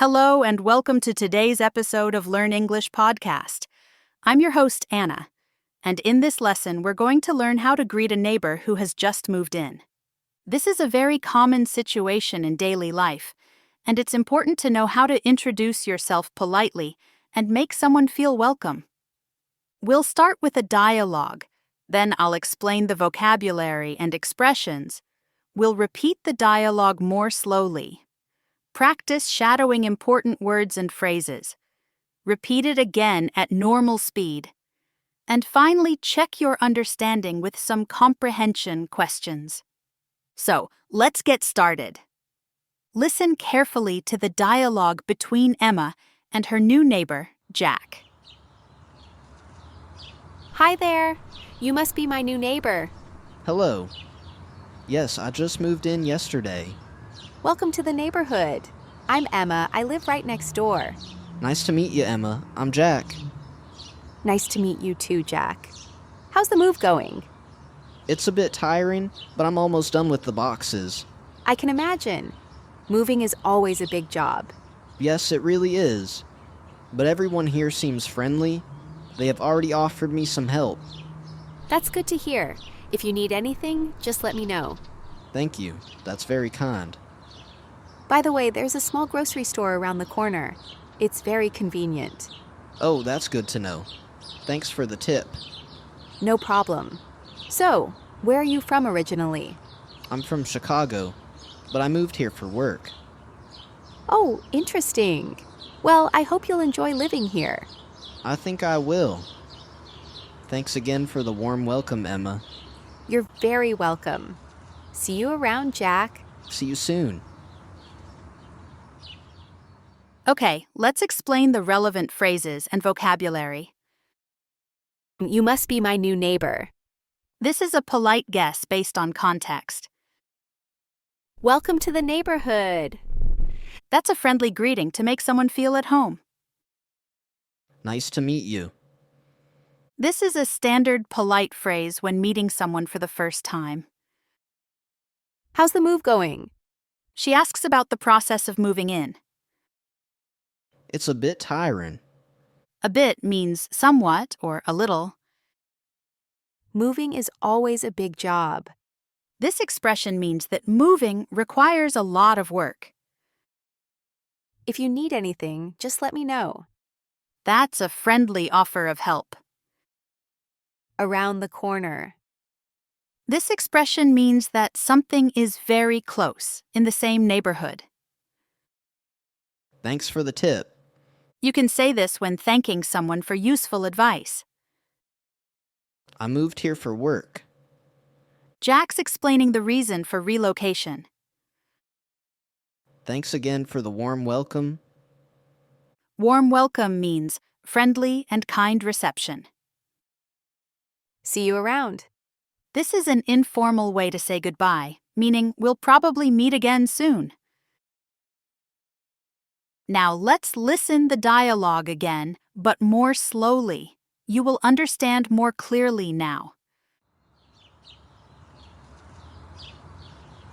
Hello and welcome to today's episode of Learn English Podcast. I'm your host, Anna, and in this lesson we're going to learn how to greet a neighbor who has just moved in. This is a very common situation in daily life, and it's important to know how to introduce yourself politely and make someone feel welcome. We'll start with a dialogue, then I'll explain the vocabulary and expressions. We'll repeat the dialogue more slowly. Practice shadowing important words and phrases. Repeat it again at normal speed. And finally, check your understanding with some comprehension questions. So, let's get started. Listen carefully to the dialogue between Emma and her new neighbor, Jack. Hi there. You must be my new neighbor. Hello. Yes, I just moved in yesterday. Welcome to the neighborhood. I'm Emma. I live right next door. Nice to meet you, Emma. I'm Jack. Nice to meet you too, Jack. How's the move going? It's a bit tiring, but I'm almost done with the boxes. I can imagine. Moving is always a big job. Yes, it really is. But everyone here seems friendly. They have already offered me some help. That's good to hear. If you need anything, just let me know. Thank you. That's very kind. By the way, there's a small grocery store around the corner. It's very convenient. Oh, that's good to know. Thanks for the tip. No problem. So, where are you from originally? I'm from Chicago, but I moved here for work. Oh, interesting. Well, I hope you'll enjoy living here. I think I will. Thanks again for the warm welcome, Emma. You're very welcome. See you around, Jack. See you soon. Okay, let's explain the relevant phrases and vocabulary. You must be my new neighbor. This is a polite guess based on context. Welcome to the neighborhood. That's a friendly greeting to make someone feel at home. Nice to meet you. This is a standard polite phrase when meeting someone for the first time. How's the move going? She asks about the process of moving in. It's a bit tiring. A bit means somewhat or a little. Moving is always a big job. This expression means that moving requires a lot of work. If you need anything, just let me know. That's a friendly offer of help. Around the corner. This expression means that something is very close, in the same neighborhood. Thanks for the tip. You can say this when thanking someone for useful advice. I moved here for work. Jack's explaining the reason for relocation. Thanks again for the warm welcome. Warm welcome means friendly and kind reception. See you around. This is an informal way to say goodbye, meaning we'll probably meet again soon. Now let's listen the dialogue again, but more slowly. You will understand more clearly now.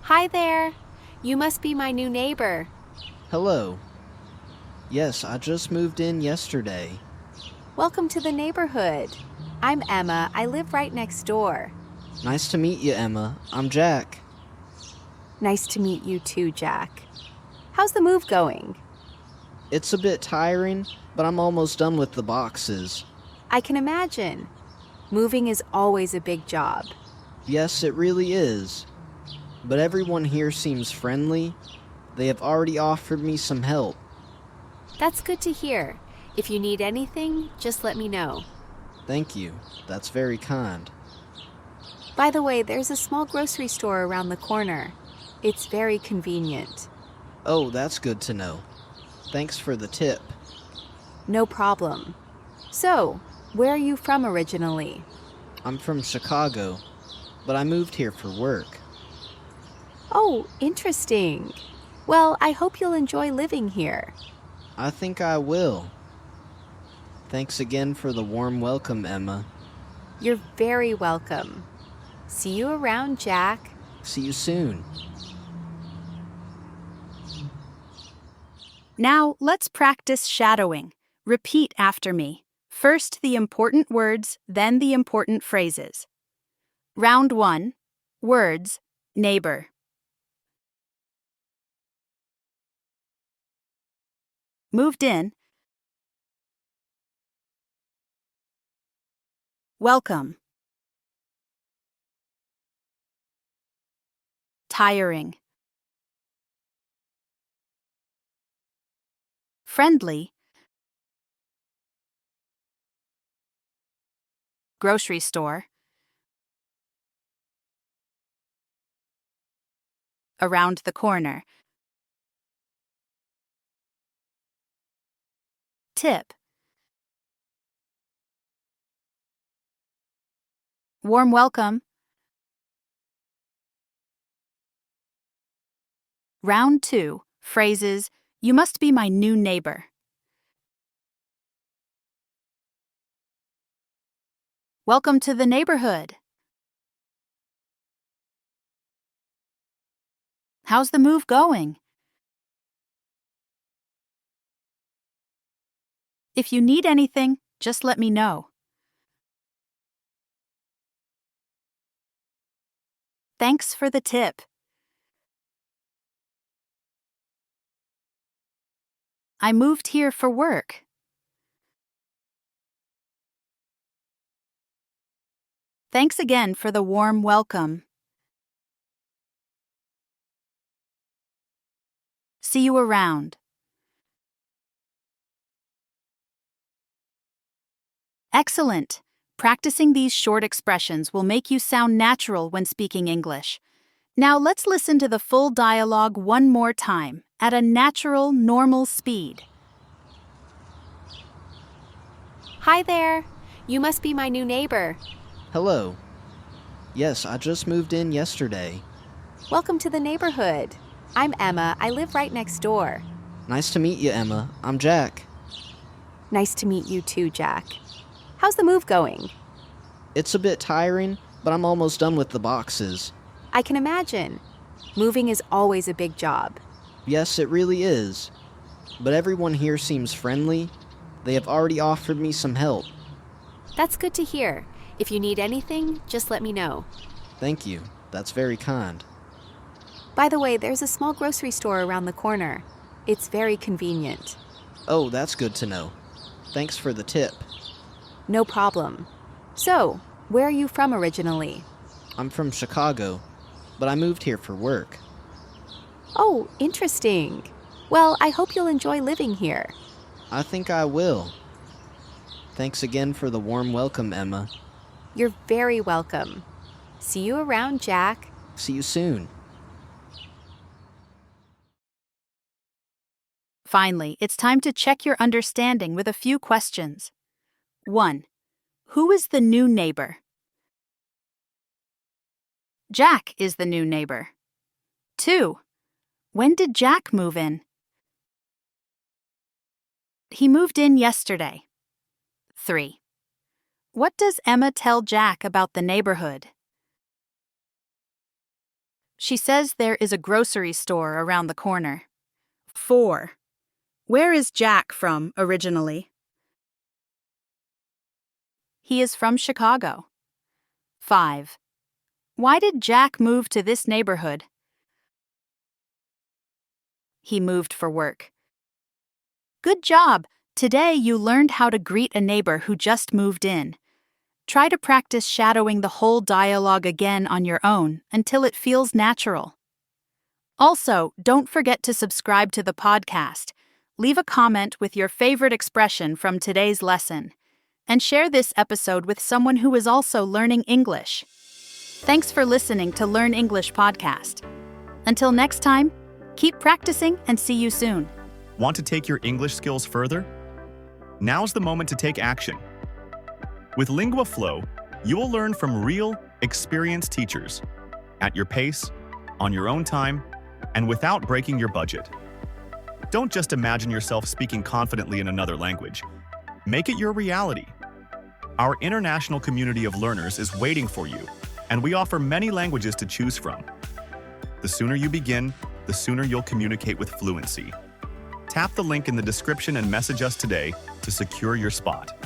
Hi there. You must be my new neighbor. Hello. Yes, I just moved in yesterday. Welcome to the neighborhood. I'm Emma. I live right next door. Nice to meet you, Emma. I'm Jack. Nice to meet you too, Jack. How's the move going? It's a bit tiring, but I'm almost done with the boxes. I can imagine. Moving is always a big job. Yes, it really is. But everyone here seems friendly. They have already offered me some help. That's good to hear. If you need anything, just let me know. Thank you. That's very kind. By the way, there's a small grocery store around the corner. It's very convenient. Oh, that's good to know. Thanks for the tip. No problem. So, where are you from originally? I'm from Chicago, but I moved here for work. Oh, interesting. Well, I hope you'll enjoy living here. I think I will. Thanks again for the warm welcome, Emma. You're very welcome. See you around, Jack. See you soon. Now, let's practice shadowing. Repeat after me. First the important words, then the important phrases. Round 1. Words. Neighbor. Moved in. Welcome. Tiring. Friendly. Grocery store. Around the corner. Tip. Warm welcome. Round 2. Phrases. You must be my new neighbor. Welcome to the neighborhood. How's the move going? If you need anything, just let me know. Thanks for the tip. I moved here for work. Thanks again for the warm welcome. See you around. Excellent! Practicing these short expressions will make you sound natural when speaking English. Now let's listen to the full dialogue one more time, at a natural, normal speed. Hi there. You must be my new neighbor. Hello. Yes, I just moved in yesterday. Welcome to the neighborhood. I'm Emma. I live right next door. Nice to meet you, Emma. I'm Jack. Nice to meet you too, Jack. How's the move going? It's a bit tiring, but I'm almost done with the boxes. I can imagine. Moving is always a big job. Yes, it really is. But everyone here seems friendly. They have already offered me some help. That's good to hear. If you need anything, just let me know. Thank you. That's very kind. By the way, there's a small grocery store around the corner. It's very convenient. Oh, that's good to know. Thanks for the tip. No problem. So, where are you from originally? I'm from Chicago, but I moved here for work. Oh, interesting. Well, I hope you'll enjoy living here. I think I will. Thanks again for the warm welcome, Emma. You're very welcome. See you around, Jack. See you soon. Finally, it's time to check your understanding with a few questions. 1. Who is the new neighbor? Jack is the new neighbor. 2. When did Jack move in? He moved in yesterday. 3. What does Emma tell Jack about the neighborhood? She says there is a grocery store around the corner. 4. Where is Jack from originally? He is from Chicago. 5. Why did Jack move to this neighborhood? He moved for work. Good job! Today you learned how to greet a neighbor who just moved in. Try to practice shadowing the whole dialogue again on your own until it feels natural. Also, don't forget to subscribe to the podcast, leave a comment with your favorite expression from today's lesson, and share this episode with someone who is also learning English. Thanks for listening to Learn English Podcast. Until next time, keep practicing and see you soon. Want to take your English skills further? Now's the moment to take action. With Lingua Flow, you will learn from real, experienced teachers, at your pace, on your own time, and without breaking your budget. Don't just imagine yourself speaking confidently in another language. Make it your reality. Our international community of learners is waiting for you, and we offer many languages to choose from. The sooner you begin, the sooner you'll communicate with fluency. Tap the link in the description and message us today to secure your spot.